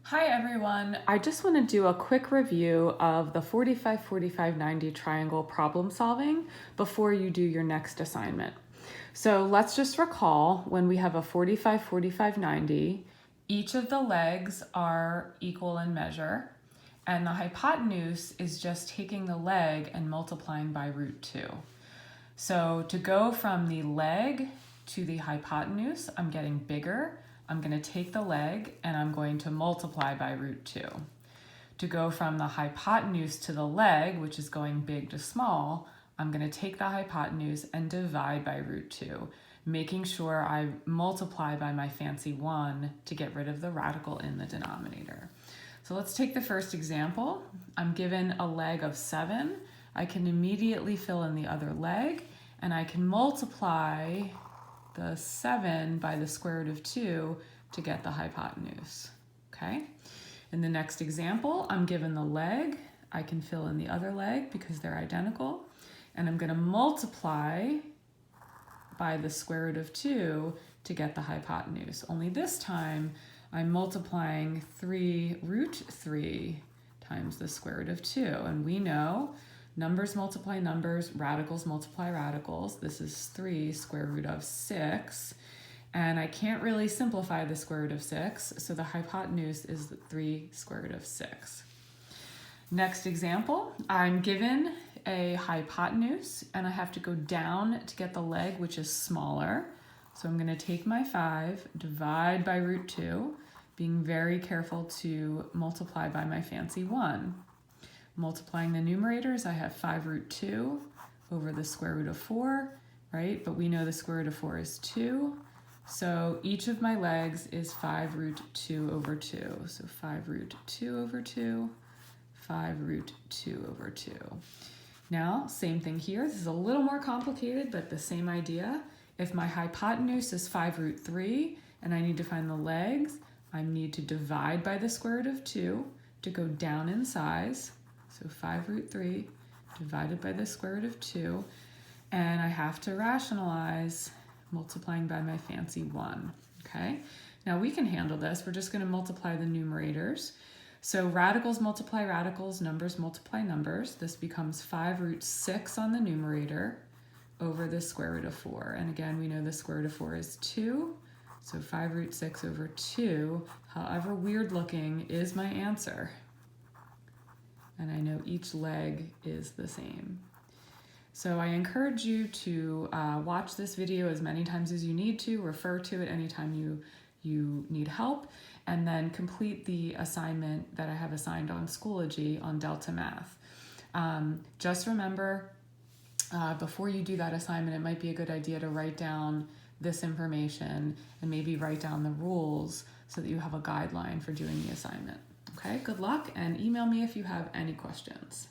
Hi everyone. I just want to do a quick review of the 45-45-90 triangle problem solving before you do your next assignment. So let's just recall when we have a 45-45-90, each of the legs are equal in measure, and the hypotenuse is just taking the leg and multiplying by root 2. So to go from the leg to the hypotenuse, I'm getting bigger. I'm going to take the leg and I'm going to multiply by root 2. To go from the hypotenuse to the leg, which is going big to small, I'm going to take the hypotenuse and divide by root 2, making sure I multiply by my fancy 1 to get rid of the radical in the denominator. So let's take the first example. I'm given a leg of 7. I can immediately fill in the other leg, and I can multiply the 7 by the square root of 2 to get the hypotenuse, okay? In the next example, I'm given the leg. I can fill in the other leg because they're identical, and I'm gonna multiply by the square root of 2 to get the hypotenuse. Only this time, I'm multiplying 3 root 3 times the square root of 2, and we know numbers multiply numbers, radicals multiply radicals. This is 3 square root of 6. And I can't really simplify the square root of 6, so the hypotenuse is 3 square root of 6. Next example, I'm given a hypotenuse, and I have to go down to get the leg, which is smaller. So I'm going to take my 5, divide by root 2, being very careful to multiply by my fancy 1. Multiplying the numerators, I have 5 root 2 over the square root of 4, right? But we know the square root of 4 is 2. So each of my legs is 5 root 2 over 2. So 5 root 2 over 2, 5 root 2 over 2. Now, same thing here. This is a little more complicated, but the same idea. If my hypotenuse is 5 root 3 and I need to find the legs, I need to divide by the square root of 2 to go down in size. So 5 root 3 divided by the square root of 2. And I have to rationalize multiplying by my fancy 1, okay? Now we can handle this. We're just going to multiply the numerators. So radicals multiply radicals, numbers multiply numbers. This becomes 5 root 6 on the numerator over the square root of 4. And again, we know the square root of 4 is 2. So 5 root 6 over 2, however weird looking, is my answer. And I know each leg is the same. So I encourage you to watch this video as many times as you need to, refer to it anytime you need help, and then complete the assignment that I have assigned on Schoology on Delta Math. Just remember, before you do that assignment, it might be a good idea to write down this information and maybe write down the rules so that you have a guideline for doing the assignment. Okay, good luck, and email me if you have any questions.